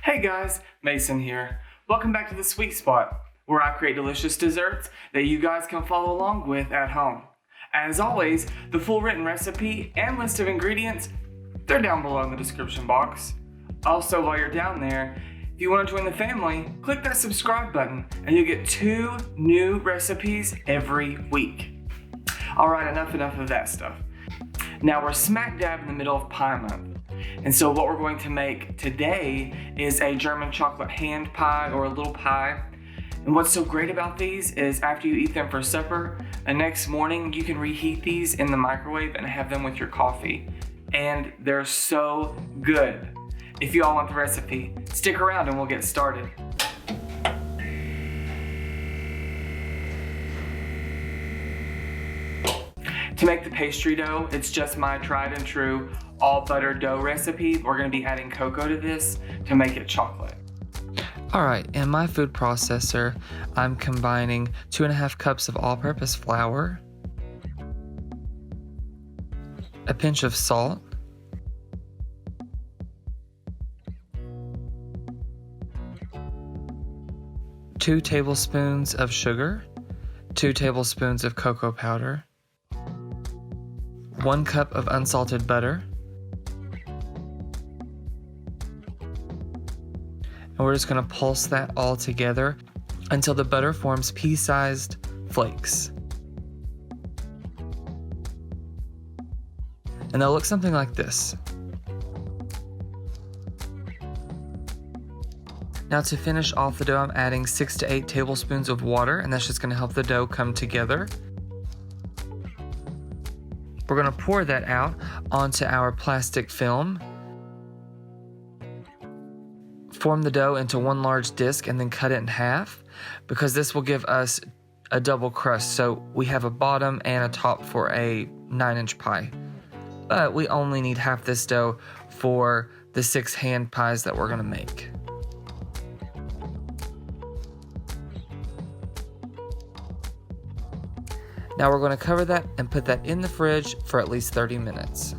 Hey guys, Mason here. Welcome back to the Sweet Spot, where I create delicious desserts that you guys can follow along with at home. As always, the full written recipe and list of ingredients, they're down below in the description box. Also, while you're down there, if you want to join the family, click that subscribe button and you'll get 2 new recipes every week. Alright, enough of that stuff. Now we're smack dab in the middle of pie month. And so what we're going to make today is a German chocolate hand pie or a little pie. And what's so great about these is after you eat them for supper, the next morning you can reheat these in the microwave and have them with your coffee. And they're so good. If you all want the recipe, stick around and we'll get started. To make the pastry dough, it's just my tried and true all butter dough recipe. We're going to be adding cocoa to this to make it chocolate. Alright, in my food processor, I'm combining 2.5 cups of all-purpose flour, a pinch of salt, two tablespoons of sugar, 2 tablespoons of cocoa powder, 1 cup of unsalted butter, and we're just going to pulse that all together until the butter forms pea-sized flakes. And they'll look something like this. Now to finish off the dough, I'm adding 6 to 8 tablespoons of water, and that's just going to help the dough come together. We're going to pour that out onto our plastic film. Form the dough into one large disc and then cut it in half, because this will give us a double crust, so we have a bottom and a top for a 9-inch pie. But we only need half this dough for the 6 hand pies that we're going to make. Now we're going to cover that and put that in the fridge for at least 30 minutes.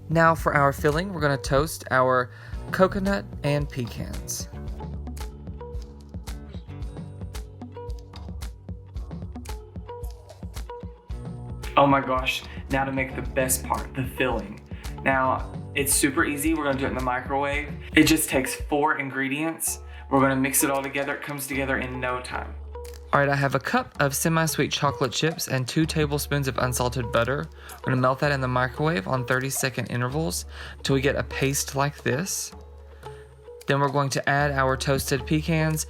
Now for our filling, we're going to toast our coconut and pecans. Oh my gosh, now to make the best part, the filling. Now, it's super easy. We're going to do it in the microwave. It just takes 4 ingredients. We're going to mix it all together. It comes together in no time. Alright, I have a cup of semi-sweet chocolate chips and 2 tablespoons of unsalted butter. We're going to melt that in the microwave on 30-second intervals until we get a paste like this. Then we're going to add our toasted pecans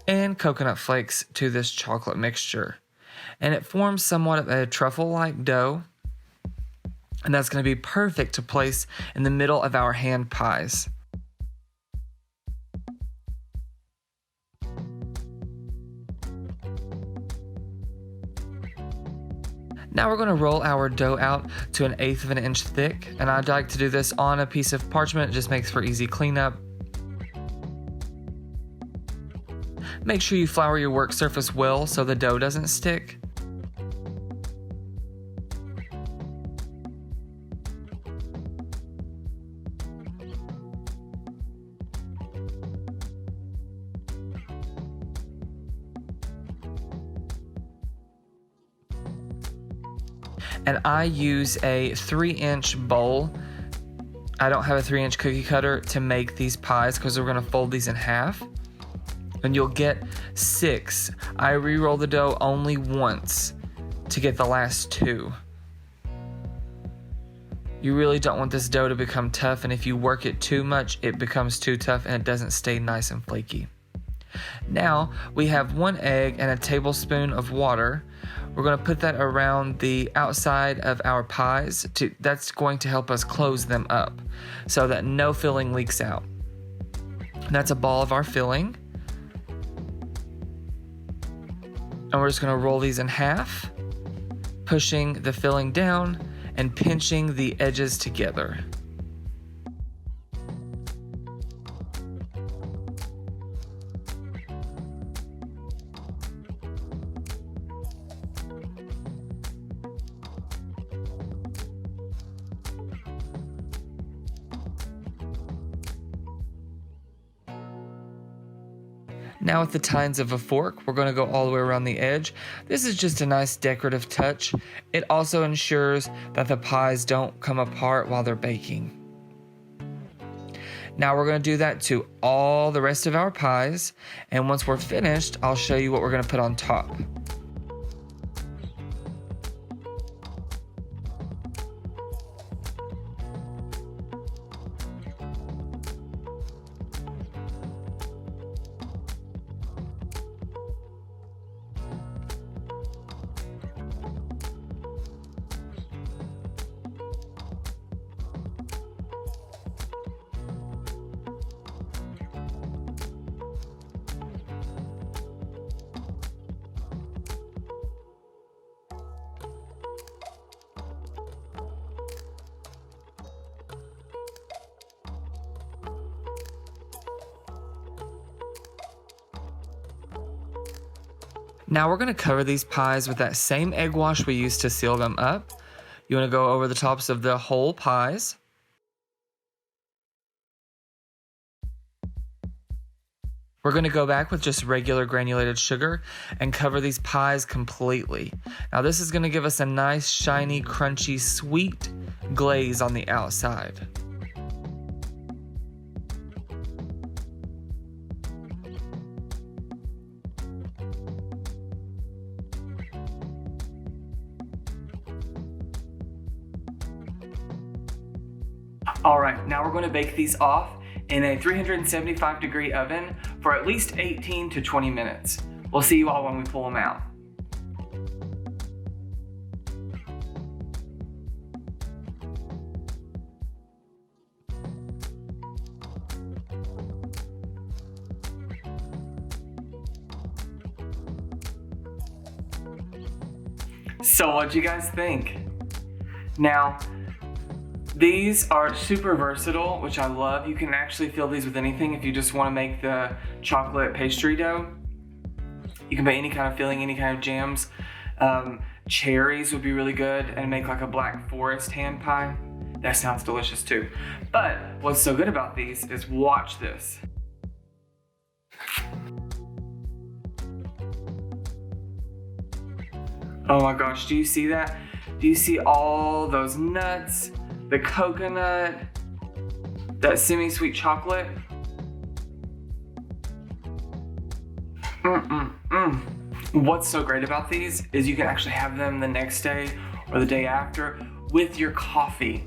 and coconut flakes to this chocolate mixture. And it forms somewhat of a truffle-like dough. And that's going to be perfect to place in the middle of our hand pies. Now we're going to roll our dough out to 1/8 of an inch thick, and I'd like to do this on a piece of parchment. It just makes for easy cleanup. Make sure you flour your work surface well so the dough doesn't stick. And I use a 3-inch bowl. I don't have a 3-inch cookie cutter to make these pies because we're going to fold these in half. And you'll get 6. I re-roll the dough only once to get the last 2. You really don't want this dough to become tough, and if you work it too much, it becomes too tough and it doesn't stay nice and flaky. Now we have 1 egg and a tablespoon of water. We're going to put that around the outside of our pies. That's going to help us close them up so that no filling leaks out. That's a ball of our filling. And we're just going to roll these in half, pushing the filling down and pinching the edges together. Now with the tines of a fork, we're going to go all the way around the edge. This is just a nice decorative touch. It also ensures that the pies don't come apart while they're baking. Now we're going to do that to all the rest of our pies, and once we're finished, I'll show you what we're going to put on top. Now we're going to cover these pies with that same egg wash we used to seal them up. You want to go over the tops of the whole pies. We're going to go back with just regular granulated sugar and cover these pies completely. Now this is going to give us a nice, shiny, crunchy, sweet glaze on the outside. Alright, now we're going to bake these off in a 375 degree oven for at least 18 to 20 minutes. We'll see you all when we pull them out. So what'd you guys think? Now, these are super versatile, which I love. You can actually fill these with anything if you just want to make the chocolate pastry dough. You can make any kind of filling, any kind of jams. Cherries would be really good, and make like a black forest hand pie. That sounds delicious too. But what's so good about these is watch this. Oh my gosh, do you see that? Do you see all those nuts? The coconut, that semi-sweet chocolate. What's so great about these is you can actually have them the next day or the day after with your coffee.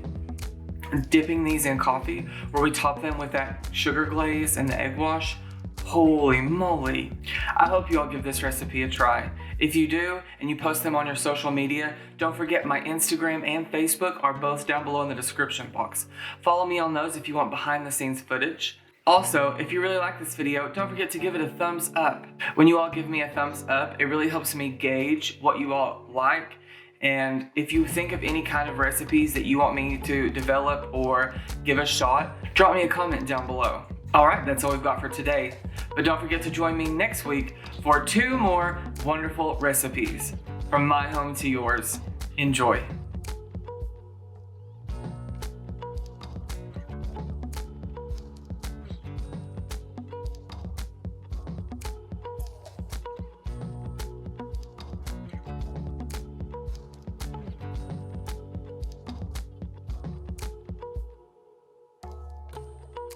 Dipping these in coffee, where we top them with that sugar glaze and the egg wash. Holy moly. I hope you all give this recipe a try. If you do, and you post them on your social media, don't forget my Instagram and Facebook are both down below in the description box. Follow me on those if you want behind the scenes footage. Also, if you really like this video, don't forget to give it a thumbs up. When you all give me a thumbs up, it really helps me gauge what you all like. And if you think of any kind of recipes that you want me to develop or give a shot, drop me a comment down below. Alright, that's all we've got for today. But don't forget to join me next week for 2 more wonderful recipes. From my home to yours. Enjoy.